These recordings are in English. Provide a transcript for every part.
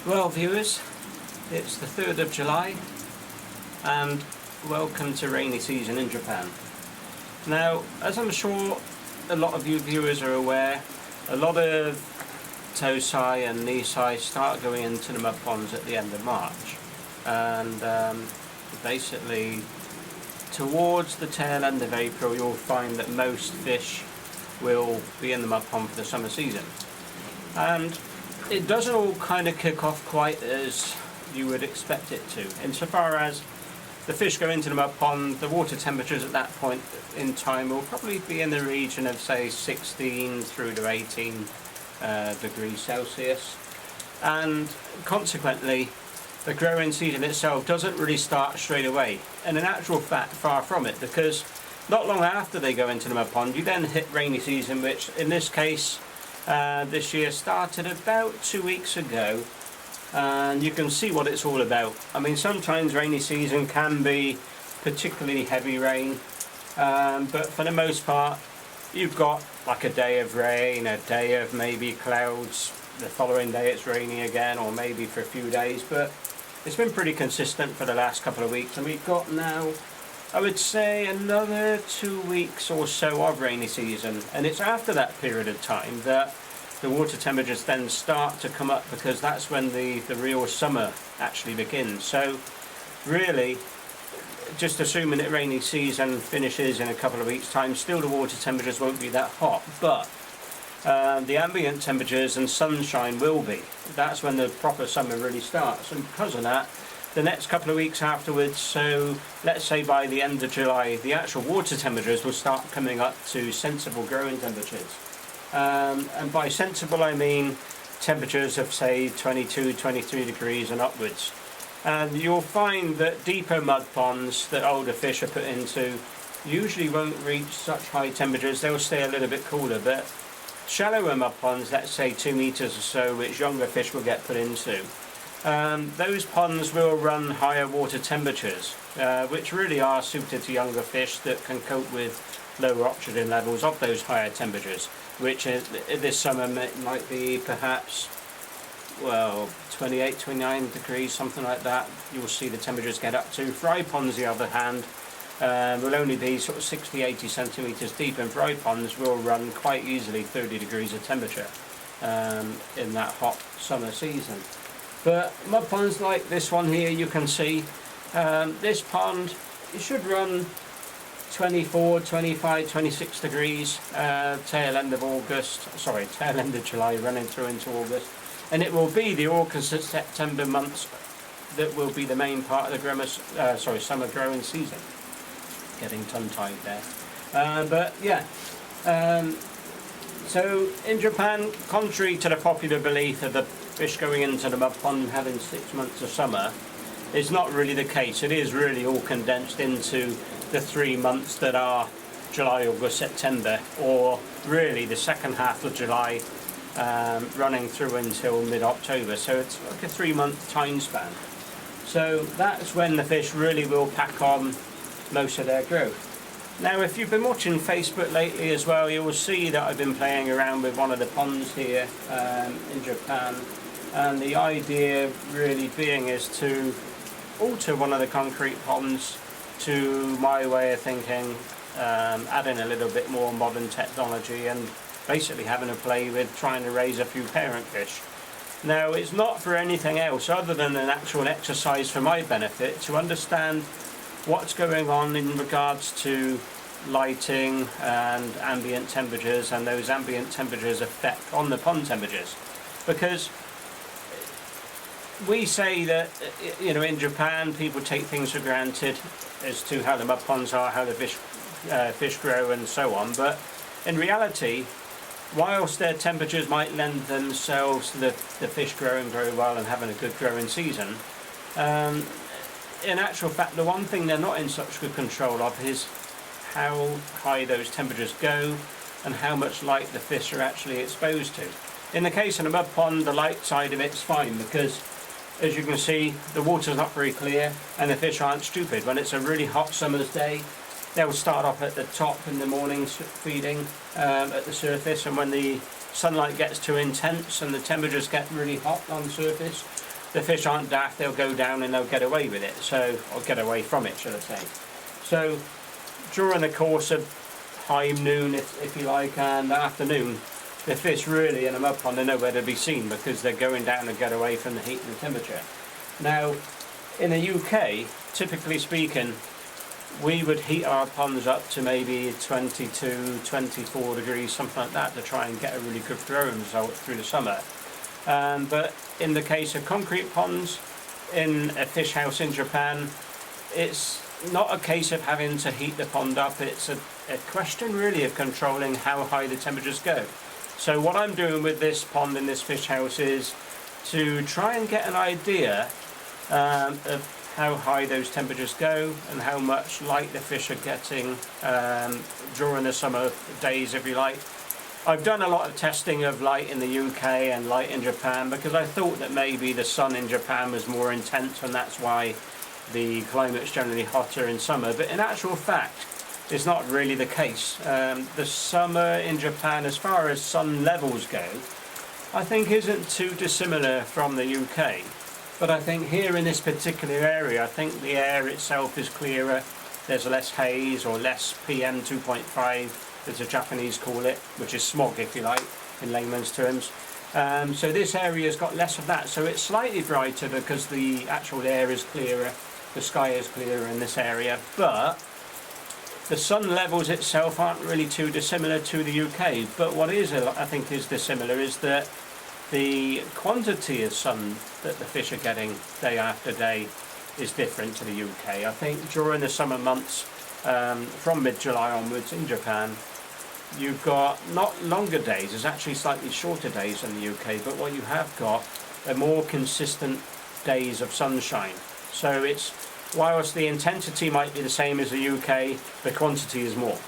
Well, viewers, it's the 3rd of July and welcome to rainy season in Japan. Now, as I'm sure a lot of you viewers are aware, a lot of Tosai and Nisai start going into the mud ponds at the end of March, and basically towards the tail end of April you'll find that most fish will be in the mud pond for the summer season. And it doesn't all kind of kick off quite as you would expect it to. Insofar as the fish go into the mud pond, the water temperatures at that point in time will probably be in the region of, say, 16 through to 18 degrees Celsius. And consequently, the growing season itself doesn't really start straight away. And in actual fact, far from it, because not long after they go into the mud pond, you then hit rainy season, which in this case, this year started about 2 weeks ago, and you can see what it's all about. I mean, sometimes rainy season can be particularly heavy rain, but for the most part you've got like a day of rain, a day of maybe clouds, the following day it's raining again, or maybe for a few days, but it's been pretty consistent for the last couple of weeks. And we've got now, I would say, another 2 weeks or so of rainy season, and it's after that period of time that the water temperatures then start to come up, because that's when the real summer actually begins. So really, just assuming that rainy season finishes in a couple of weeks' time, still the water temperatures won't be that hot, but the ambient temperatures and sunshine will be. That's when the proper summer really starts, and because of that, the next couple of weeks afterwards, so let's say by the end of July, the actual water temperatures will start coming up to sensible growing temperatures. And by sensible I mean temperatures of, say, 22, 23 degrees and upwards. And you'll find that deeper mud ponds that older fish are put into usually won't reach such high temperatures. They'll stay a little bit cooler, but shallower mud ponds, let's say 2 meters or so, which younger fish will get put into, those ponds will run higher water temperatures, which really are suited to younger fish that can cope with lower oxygen levels of those higher temperatures, which this summer might be perhaps, well, 28, 29 degrees, something like that. You'll see the temperatures get up to. Fry ponds, the other hand, will only be sort of 60, 80 centimetres deep, and fry ponds will run quite easily 30 degrees of temperature in that hot summer season. But mud ponds like this one here, you can see, this pond, it should run 24, 25, 26 degrees, tail end of July running through into August. And it will be the August and September months that will be the main part of the summer growing season. Getting tongue-tied there. But yeah, so in Japan, contrary to the popular belief of the fish going into the mud pond and having 6 months of summer, it's not really the case. It is really all condensed into the 3 months that are July, August, September, or really the second half of July running through until mid-October. So it's like a 3-month time span. So that's when the fish really will pack on most of their growth. Now, if you've been watching Facebook lately as well, you will see that I've been playing around with one of the ponds here in Japan, and the idea really being is to alter one of the concrete ponds to my way of thinking, adding a little bit more modern technology and basically having a play with trying to raise a few parent fish. Now, it's not for anything else other than an actual exercise for my benefit to understand what's going on in regards to lighting and ambient temperatures, and those ambient temperatures effect on the pond temperatures. Because we say that, you know, in Japan people take things for granted as to how the mud ponds are, how the fish grow and so on, but in reality, whilst their temperatures might lend themselves to the fish growing very well and having a good growing season, in actual fact the one thing they're not in such good control of is how high those temperatures go and how much light the fish are actually exposed to. In the case of a mud pond, the light side of it's fine, because as you can see, the water's not very clear and the fish aren't stupid. When it's a really hot summer's day, they'll start off at the top in the morning feeding at the surface, and when the sunlight gets too intense and the temperatures get really hot on the surface, the fish aren't daft, they'll go down and they'll get away with it, so, or get away from it, should I say. So during the course of high noon, if you like, and afternoon, the fish really in a mud pond are nowhere to be seen because they're going down to get away from the heat and the temperature. Now, in the UK, typically speaking, we would heat our ponds up to maybe 22, 24 degrees, something like that, to try and get a really good growing result through the summer. But in the case of concrete ponds, in a fish house in Japan, it's not a case of having to heat the pond up, it's a question really of controlling how high the temperatures go. So what I'm doing with this pond in this fish house is to try and get an idea of how high those temperatures go and how much light the fish are getting during the summer days, if you like. I've done a lot of testing of light in the UK and light in Japan because I thought that maybe the sun in Japan was more intense and that's why the climate's generally hotter in summer, but in actual fact it's not really the case. The summer in Japan, as far as sun levels go, I think isn't too dissimilar from the UK. But I think here in this particular area, I think the air itself is clearer. There's less haze or less PM 2.5, as the Japanese call it, which is smog, if you like, in layman's terms. So this area's got less of that. So it's slightly brighter because the actual air is clearer, the sky is clearer in this area. But the sun levels itself aren't really too dissimilar to the UK. But what is, I think, is dissimilar is that the quantity of sun that the fish are getting day after day is different to the UK. I think during the summer months, from mid-July onwards in Japan, you've got not longer days, there's actually slightly shorter days in the UK, but what you have got are more consistent days of sunshine. So it's, whilst the intensity might be the same as the UK, the quantity is more.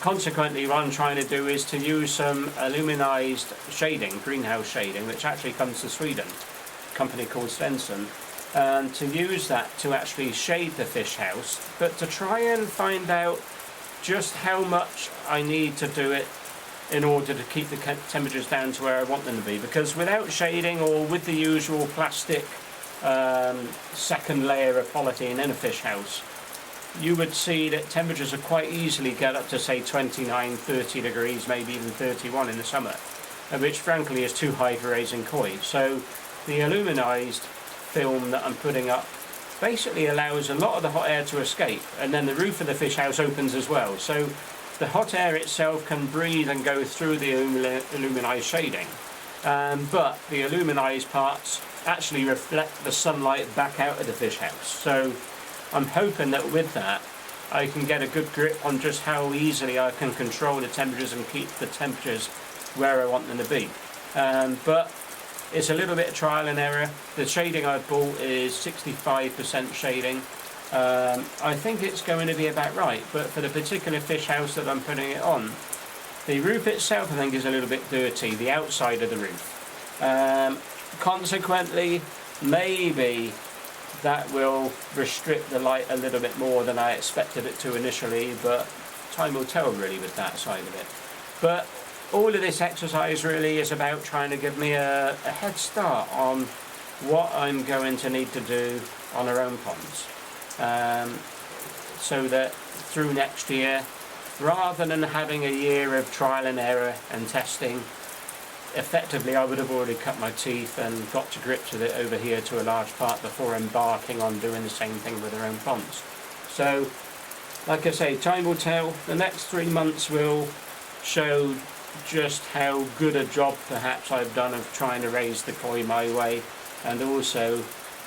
Consequently, what I'm trying to do is to use some aluminized shading, greenhouse shading, which actually comes to Sweden, a company called Snaden, and to use that to actually shade the fish house, but to try and find out just how much I need to do it in order to keep the temperatures down to where I want them to be. Because without shading, or with the usual plastic second layer of polythene in a fish house, you would see that temperatures are quite easily get up to say 29, 30 degrees, maybe even 31 in the summer, which frankly is too high for raising koi. So the aluminized film that I'm putting up basically allows a lot of the hot air to escape, and then the roof of the fish house opens as well. So the hot air itself can breathe and go through the aluminized shading, but the aluminized parts actually reflect the sunlight back out of the fish house. So I'm hoping that with that I can get a good grip on just how easily I can control the temperatures and keep the temperatures where I want them to be. But it's a little bit of trial and error. The shading I've bought is 65% shading. I think it's going to be about right, but for the particular fish house that I'm putting it on, the roof itself I think is a little bit dirty, the outside of the roof. Consequently, maybe that will restrict the light a little bit more than I expected it to initially, but time will tell really with that side of it. But all of this exercise really is about trying to give me a head start on what I'm going to need to do on our own ponds, so that through next year, rather than having a year of trial and error and testing, effectively I would have already cut my teeth and got to grips with it over here to a large part before embarking on doing the same thing with our own ponds. So, like I say, time will tell. The next 3 months will show just how good a job perhaps I've done of trying to raise the koi my way, and also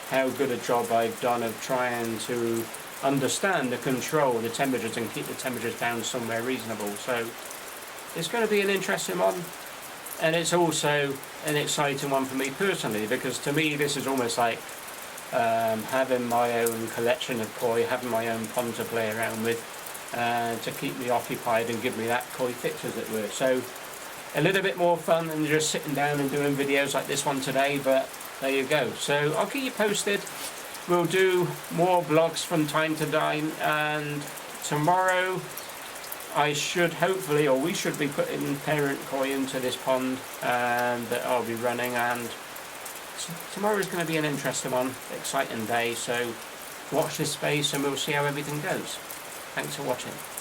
how good a job I've done of trying to understand the control, the temperatures, and keep the temperatures down somewhere reasonable. So it's going to be an interesting one. And it's also an exciting one for me personally, because to me this is almost like having my own collection of koi, having my own pond to play around with, to keep me occupied and give me that koi fix, as it were. So a little bit more fun than just sitting down and doing videos like this one today, but there you go. So I'll keep you posted. We'll do more vlogs from time to time, and tomorrow I should hopefully, or we should be putting parent koi into this pond, and that I'll be running, and tomorrow is going to be an interesting one, exciting day, so watch this space and we'll see how everything goes. Thanks for watching.